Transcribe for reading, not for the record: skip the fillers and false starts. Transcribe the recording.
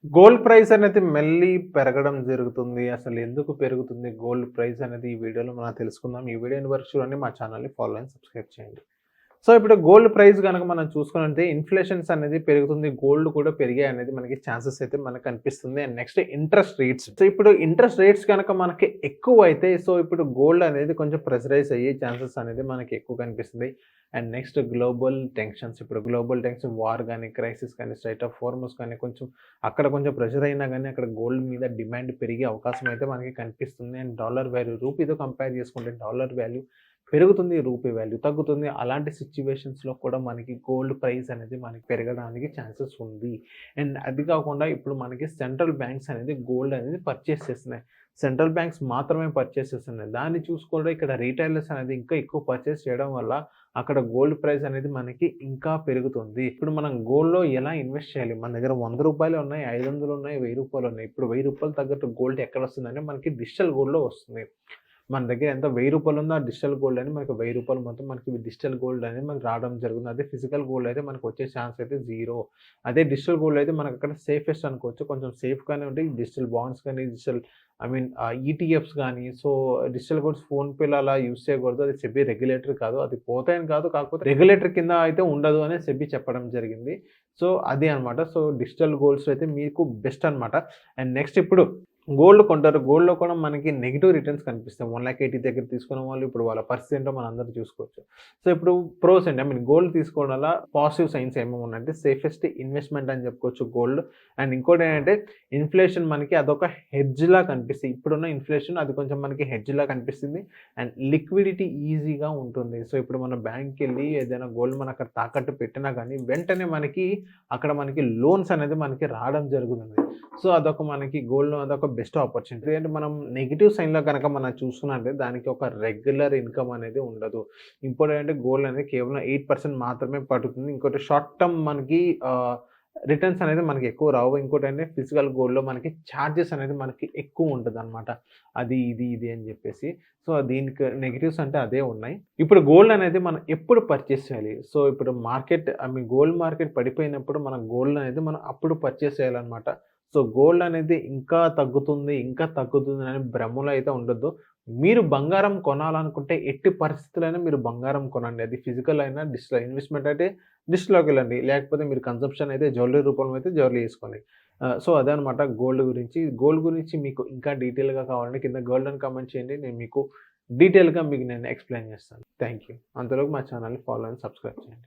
Gold price అనేది మెల్లి పెరగడం జరుగుతుంది. అసలు ఎందుకు పెరుగుతుంది గోల్డ్ ప్రైస్ అనేది ఈ వీడియోలో మనం తెలుసుకుందాం. ఈ వీడియోని వరకు చూడండి, మా ఛానల్‌ని ఫాలో అండ్ సబ్స్క్రైబ్ చేయండి. సో, ఇప్పుడు గోల్డ్ ప్రైస్ గనక మనం చూసుకున్నట్లయితే ఇన్‌ఫ్లేషన్స్ అనేది పెరుగుతుంది. గోల్డ్ కూడా పెరిగాయి అనేది మనకి ఛాన్సెస్ అయితే మనకు కనిపిస్తుంది. And next interest rates. So, ఇప్పుడు ఇంట్రెస్ట్ రేట్స్ గనక మనకి ఎక్కువైతే ఇప్పుడు గోల్డ్ అనేది కొంచెం ప్రెషరైజ్ అయ్యే ఛాన్సెస్ అనేది మనకి ఎక్కువ కనిపిస్తుంది. And next global tensions. ఇప్పుడు గ్లోబల్ టెన్షన్ వార్ గాని, క్రైసిస్ గాని, స్ట్రైట్ ఆఫ్ హార్మోస్ గాని కొంచెం అక్కడ కొంచెం ప్రెషర్ అయినా గాని అక్కడ గోల్డ్ మీద డిమాండ్ పెరిగే అవకాశం అయితే మనకి కనిపిస్తుంది. అండ్ డాలర్ వాల్యూ రూపీతో కంపేర్ చేసుకుంటే డాలర్ వాల్యూ పెరుగుతుంది, రూపీ వాల్యూ తగ్గుతుంది. అలాంటి సిట్యుయేషన్స్‌లో కూడా మనకి గోల్డ్ ప్రైస్ అనేది మనకి పెరగడానికి ఛాన్సెస్ ఉంది. అండ్ అది కాకుండా ఇప్పుడు మనకి సెంట్రల్ బ్యాంక్స్ అనేది గోల్డ్ అనేది పర్చేస్ చేస్తున్నాయి. సెంట్రల్ బ్యాంక్స్ మాత్రమే పర్చేస్ చేస్తున్నాయి. దాన్ని చూసుకుంటే ఇక్కడ రీటైలర్స్ అనేది ఇంకా ఎక్కువ పర్చేస్ చేయడం వల్ల అక్కడ గోల్డ్ ప్రైస్ అనేది మనకి ఇంకా పెరుగుతుంది. ఇప్పుడు మనం గోల్డ్‌లో ఎలా ఇన్వెస్ట్ చేయాలి? మన దగ్గర రూ. 100 ఉన్నాయి, 500 ఉన్నాయి, రూ. 1000 ఉన్నాయి. ఇప్పుడు రూ. 1000 తగ్గట్టు గోల్డ్ ఎక్కడ వస్తుందంటే మనకి డిజిటల్ గోల్డ్‌లో వస్తుంది. మన దగ్గర ఎంత రూ. 1000 ఉందో ఆ డిజిటల్ గోల్డ్ అని మనకు రూ. 1000 మొత్తం మనకి డిజిటల్ గోల్డ్ అనేది మనకు రావడం జరుగుతుంది. అదే ఫిజికల్ గోల్డ్ అయితే మనకు వచ్చే ఛాన్స్ అయితే 0. అదే డిజిటల్ గోల్డ్ అయితే మనకు అక్కడ సేఫెస్ట్ అనుకోవచ్చు. కొంచెం సేఫ్‌గానే ఉంటాయి. డిజిటల్ బాండ్స్ కానీ, డిజిటల్ ఈటీఎఫ్స్ కానీ. సో, డిజిటల్ గోల్డ్స్ ఫోన్‌పేలో అలా యూజ్ చేయకూడదు. అది సెబీ రెగ్యులేటర్ కాదు. అది పోతాయని కాదు. కాకపోతే రెగ్యులేటర్ కింద అయితే ఉండదు అని సెబీ చెప్పడం జరిగింది. సో, అదే అనమాట. సో, డిజిటల్ గోల్డ్స్ అయితే మీకు బెస్ట్ అనమాట. అండ్ నెక్స్ట్ ఇప్పుడు గోల్డ్ కొంటారు. గోల్డ్‌లో కూడా మనకి నెగెటివ్ రిటర్న్స్ కనిపిస్తాయి. 1,80,000 దగ్గర తీసుకున్న వాళ్ళు ఇప్పుడు వాళ్ళ పరిస్థితి ఏంటో మనందరూ చూసుకోవచ్చు. సో, ఇప్పుడు ప్రోస్ ఏంటి? గోల్డ్ తీసుకోవడం వల్ల పాజిటివ్ సైన్స్ ఏమేమి ఉన్నాయంటే సేఫెస్ట్ ఇన్వెస్ట్‌మెంట్ అని చెప్పుకోవచ్చు గోల్డ్. అండ్ ఇంకోటి ఏంటంటే ఇన్‌ఫ్లేషన్ మనకి అదొక హెడ్జ్‌లా కనిపిస్తుంది. ఇప్పుడున్న ఇన్‌ఫ్లేషన్ అది కొంచెం మనకి హెడ్జ్‌లా కనిపిస్తుంది. అండ్ లిక్విడిటీ ఈజీగా ఉంటుంది. సో, ఇప్పుడు మన బ్యాంక్‌కెళ్ళి ఏదైనా గోల్డ్ మనం అక్కడ తాకట్టు పెట్టినా కానీ వెంటనే మనకి అక్కడ మనకి లోన్స్ అనేది మనకి రావడం జరుగుతుంది. సో, అదొక మనకి గోల్డ్‌లో అదొక బెస్ట్ ఆపర్చునిటీ. అంటే మనం నెగెటివ్ సైన్‌లో గనక మనం చూసుకున్నట్లయితే దానికి ఒక రెగ్యులర్ ఇన్‌కమ్ అనేది ఉండదు. ఇంకోటి ఏంటంటే గోల్డ్ అనేది కేవలం 8% మాత్రమే పడుతుంది. ఇంకోటి షార్ట్ టర్మ్ మనకి రిటర్న్స్ అనేది మనకి ఎక్కువ రావు. ఇంకోటంటే ఫిజికల్ గోల్డ్‌లో మనకి చార్జెస్ అనేది మనకి ఎక్కువ ఉంటదనమాట. అది, ఇది అని జెప్పేసి. సో, దీనికి నెగెటివ్స్ అంటే అదే ఉన్నాయి. ఇప్పుడు గోల్డ్ అనేది మనం ఎప్పుడు పర్చేస్ చేయాలి? సో, ఇప్పుడు గోల్డ్ మార్కెట్ పడిపోయినప్పుడు మనం గోల్డ్ అనేది మనం అప్పుడు పర్చేస్ చేయాలనమాట. సో, గోల్డ్ అనేది ఇంకా తగ్గుతుంది అని భ్రమలో అయితే ఉండొద్దు. మీరు బంగారం కొనాలనుకుంటే ఎట్టి పరిస్థితులైనా మీరు బంగారం కొనండి. అది ఫిజికల్ అయినా, డిజిటల్ ఇన్వెస్ట్‌మెంట్ అయితే డిజిటల్‌లోకెళ్ళండి. లేకపోతే మీరు కన్సంప్షన్ అయితే జ్యువెల్లరీ రూపంలో అయితే జ్యువెల్లరీ తీసుకోండి. సో, అదనమాట గోల్డ్ గురించి. గోల్డ్ గురించి మీకు ఇంకా డీటెయిల్‌గా కావాలంటే కింద గోల్డ్ అని కామెంట్ చేయండి. నేను మీకు డీటెయిల్‌గా మీకు నేను ఎక్స్‌ప్లెయిన్ చేస్తాను. Thank you. అంతలోపు మా ఛానల్‌ని ఫాలో అండ్ సబ్స్క్రైబ్ చేయండి.